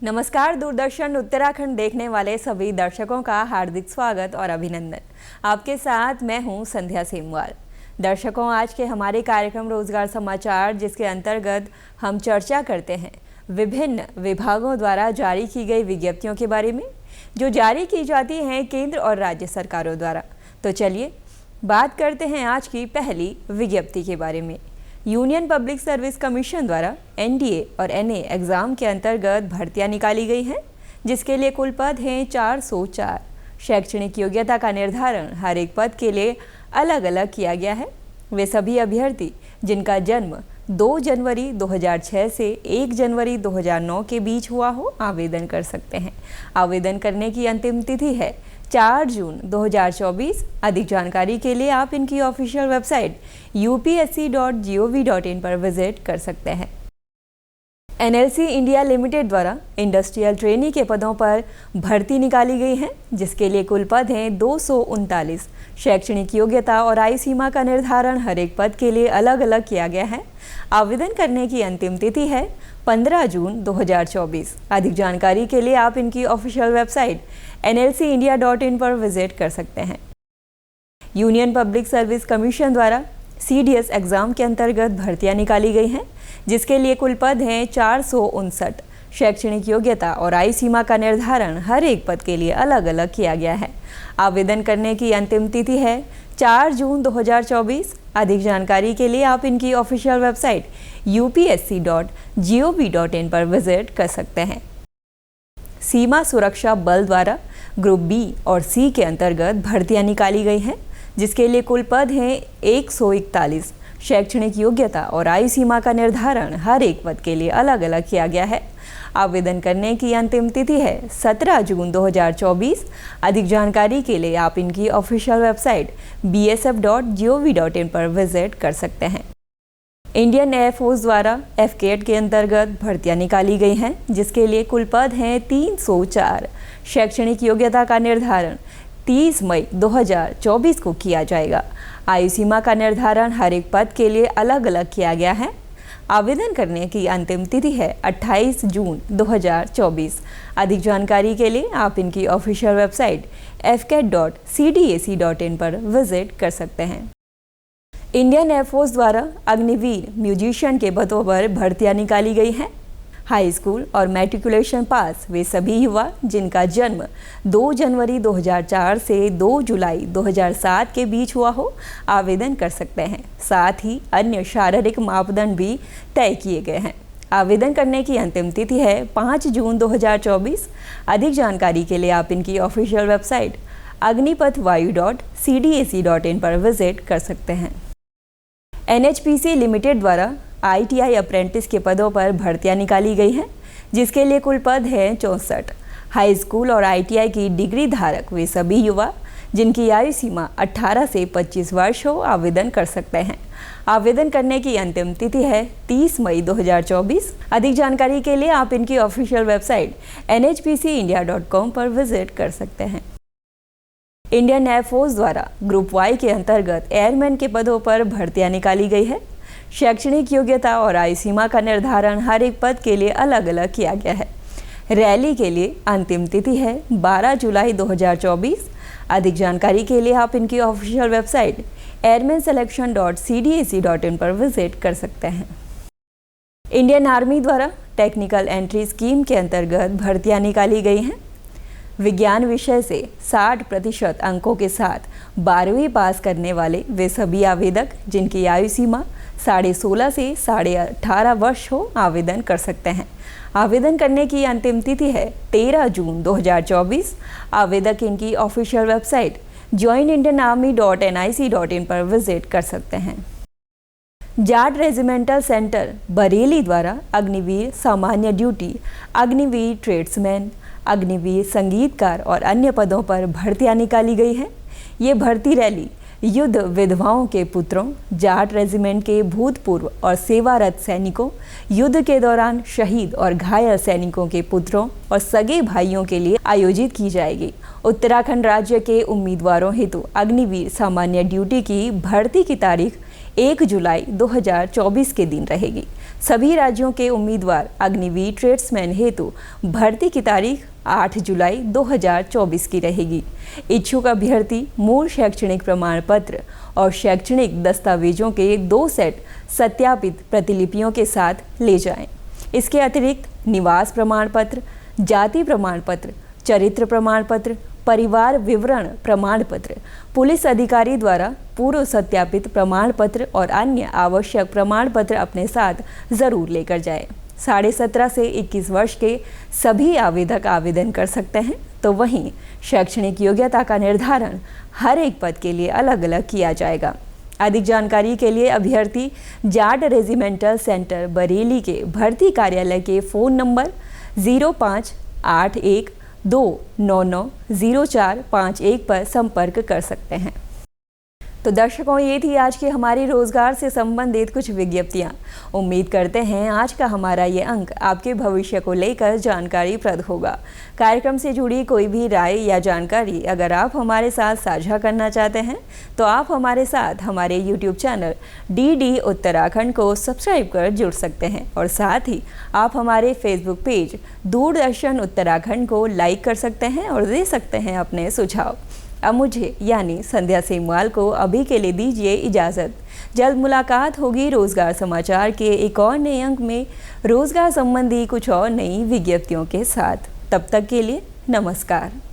नमस्कार। दूरदर्शन उत्तराखंड देखने वाले सभी दर्शकों का हार्दिक स्वागत और अभिनंदन। आपके साथ मैं हूं संध्या सेमवाल। दर्शकों, आज के हमारे कार्यक्रम रोजगार समाचार, जिसके अंतर्गत हम चर्चा करते हैं विभिन्न विभागों द्वारा जारी की गई विज्ञप्तियों के बारे में, जो जारी की जाती हैं केंद्र और राज्य सरकारों द्वारा। तो चलिए बात करते हैं आज की पहली विज्ञप्ति के बारे में। यूनियन पब्लिक सर्विस कमीशन द्वारा एनडीए और एनए एग्ज़ाम के अंतर्गत भर्तियां निकाली गई हैं, जिसके लिए कुल पद हैं 404। शैक्षणिक योग्यता का निर्धारण हर एक पद के लिए अलग अलग किया गया है। वे सभी अभ्यर्थी जिनका जन्म 2 जनवरी 2006 से 1 जनवरी 2009 के बीच हुआ हो, आवेदन कर सकते हैं। आवेदन करने की अंतिम तिथि है 4 जून 2024। अधिक जानकारी के लिए आप इनकी ऑफिशियल वेबसाइट upsc.gov.in पर विजिट कर सकते हैं। एनएलसी इंडिया लिमिटेड द्वारा इंडस्ट्रियल ट्रेनी के पदों पर भर्ती निकाली गई है, जिसके लिए कुल पद हैं 239। शैक्षणिक योग्यता और आयु सीमा का निर्धारण हर एक पद के लिए अलग अलग किया गया है। आवेदन करने की अंतिम तिथि है 15 जून 2024। अधिक जानकारी के लिए आप इनकी ऑफिशियल वेबसाइट nlcindia.in पर विजिट कर सकते हैं। यूनियन पब्लिक सर्विस कमीशन द्वारा सीडीएस एग्ज़ाम के अंतर्गत भर्तियां निकाली गई हैं, जिसके लिए कुल पद हैं 459। शैक्षणिक योग्यता और आयु सीमा का निर्धारण हर एक पद के लिए अलग अलग किया गया है। आवेदन करने की अंतिम तिथि है 4 जून 2024। अधिक जानकारी के लिए आप इनकी ऑफिशियल वेबसाइट upsc.gov.in पर विजिट कर सकते हैं। सीमा सुरक्षा बल द्वारा ग्रुप बी और सी के अंतर्गत भर्तियां निकाली गई हैं, जिसके लिए कुल पद हैं 141। शैक्षणिक योग्यता और आयु सीमा का निर्धारण हर एक पद के लिए अलग अलग किया गया है। आवेदन करने की अंतिम तिथि है 17 जून 2024। अधिक जानकारी के लिए आप इनकी ऑफिशियल वेबसाइट bsf.gov.in पर विजिट कर सकते हैं। इंडियन एयरफोर्स द्वारा एफकेट के अंतर्गत भर्तियां निकाली गई हैं, जिसके लिए कुल पद हैं 304। शैक्षणिक योग्यता का निर्धारण 30 मई 2024 को किया जाएगा। आयु सीमा का निर्धारण हर एक पद के लिए अलग अलग किया गया है। आवेदन करने की अंतिम तिथि है 28 जून 2024। अधिक जानकारी के लिए आप इनकी ऑफिशियल वेबसाइट fcat.cdac.in पर विजिट कर सकते हैं। इंडियन एयरफोर्स द्वारा अग्निवीर म्यूजिशियन के पदों पर भर्तियां निकाली गई हैं। हाई स्कूल और मैट्रिकुलेशन पास वे सभी युवा जिनका जन्म 2 जनवरी 2004 से 2 जुलाई 2007 के बीच हुआ हो, आवेदन कर सकते हैं। साथ ही अन्य शारीरिक मापदंड भी तय किए गए हैं। आवेदन करने की अंतिम तिथि है 5 जून 2024। अधिक जानकारी के लिए आप इनकी ऑफिशियल वेबसाइट agnipathvayu.cdac.in पर विजिट कर सकते हैं। एनएचपीसी लिमिटेड द्वारा आईटीआई अप्रेंटिस के पदों पर भर्तियां निकाली गई हैं, जिसके लिए कुल पद हैं 64। हाई स्कूल और आईटीआई की डिग्री धारक वे सभी युवा जिनकी आयु सीमा 18 से 25 वर्ष हो, आवेदन कर सकते हैं। आवेदन करने की अंतिम तिथि है 30 मई 2024। अधिक जानकारी के लिए आप इनकी ऑफिशियल वेबसाइट nhpcindia.com पर विजिट कर सकते हैं। इंडियन एयरफोर्स द्वारा ग्रुप वाई के अंतर्गत एयरमैन के पदों पर भर्तियां निकाली गई है। शैक्षणिक योग्यता और आयु सीमा का निर्धारण हर एक पद के लिए अलग अलग किया गया है। रैली के लिए अंतिम तिथि है 12 जुलाई 2024। अधिक जानकारी के लिए आप इनकी ऑफिशियल वेबसाइट airmanselection.cdac.in पर विजिट कर सकते हैं। इंडियन आर्मी द्वारा टेक्निकल एंट्री स्कीम के अंतर्गत भर्तियां निकाली गई हैं। विज्ञान विषय से 60% अंकों के साथ 12वीं पास करने वाले वे सभी आवेदक जिनकी आयु सीमा 16.5 से 18.5 वर्ष हो, आवेदन कर सकते हैं। आवेदन करने की अंतिम तिथि है 13 जून 2024। आवेदक इनकी ऑफिशियल वेबसाइट joinindianarmy.nic.in पर विजिट कर सकते हैं। जाट रेजिमेंटल सेंटर बरेली द्वारा अग्निवीर सामान्य ड्यूटी, अग्निवीर ट्रेड्समैन, अग्निवीर संगीतकार और अन्य पदों पर भर्तियां निकाली गई है। ये भर्ती रैली युद्ध विधवाओं के पुत्रों, जाट रेजिमेंट के भूतपूर्व और सेवारत सैनिकों, युद्ध के दौरान शहीद और घायल सैनिकों के पुत्रों और सगे भाइयों के लिए आयोजित की जाएगी। उत्तराखंड राज्य के उम्मीदवारों हेतु अग्निवीर सामान्य ड्यूटी की भर्ती की तारीख 1 जुलाई 2024 के दिन रहेगी। सभी राज्यों के उम्मीदवार अग्निवीर ट्रेड्समैन हेतु भर्ती की तारीख 8 जुलाई 2024 की रहेगी। इच्छुक अभ्यर्थी मूल शैक्षणिक प्रमाण पत्र और शैक्षणिक दस्तावेजों के 2 सेट सत्यापित प्रतिलिपियों के साथ ले जाएं। इसके अतिरिक्त निवास प्रमाण पत्र, जाति प्रमाण पत्र, चरित्र प्रमाण पत्र, परिवार विवरण प्रमाण पत्र, पुलिस अधिकारी द्वारा पूर्व सत्यापित प्रमाण पत्र और अन्य आवश्यक प्रमाण पत्र अपने साथ जरूर लेकर जाएं। 17.5 से 21 वर्ष के सभी आवेदक आवेदन कर सकते हैं, तो वहीं शैक्षणिक योग्यता का निर्धारण हर एक पद के लिए अलग अलग किया जाएगा। अधिक जानकारी के लिए अभ्यर्थी जाट रेजिमेंटल सेंटर बरेली के भर्ती कार्यालय के फ़ोन नंबर 058129904551 पर संपर्क कर सकते हैं। तो दर्शकों, ये थी आज की हमारी रोजगार से संबंधित कुछ विज्ञप्तियां। उम्मीद करते हैं आज का हमारा ये अंक आपके भविष्य को लेकर जानकारीप्रद होगा। कार्यक्रम से जुड़ी कोई भी राय या जानकारी अगर आप हमारे साथ साझा करना चाहते हैं तो आप हमारे साथ हमारे YouTube चैनल DD उत्तराखंड को सब्सक्राइब कर जुड़ सकते हैं और साथ ही आप हमारे Facebook पेज दूरदर्शन उत्तराखंड को लाइक कर सकते हैं और दे सकते हैं अपने सुझाव। अब मुझे यानी संध्या सेमवाल को अभी के लिए दीजिए इजाज़त। जल्द मुलाकात होगी रोजगार समाचार के एक और नए अंक में रोजगार संबंधी कुछ और नई विज्ञप्तियों के साथ। तब तक के लिए नमस्कार।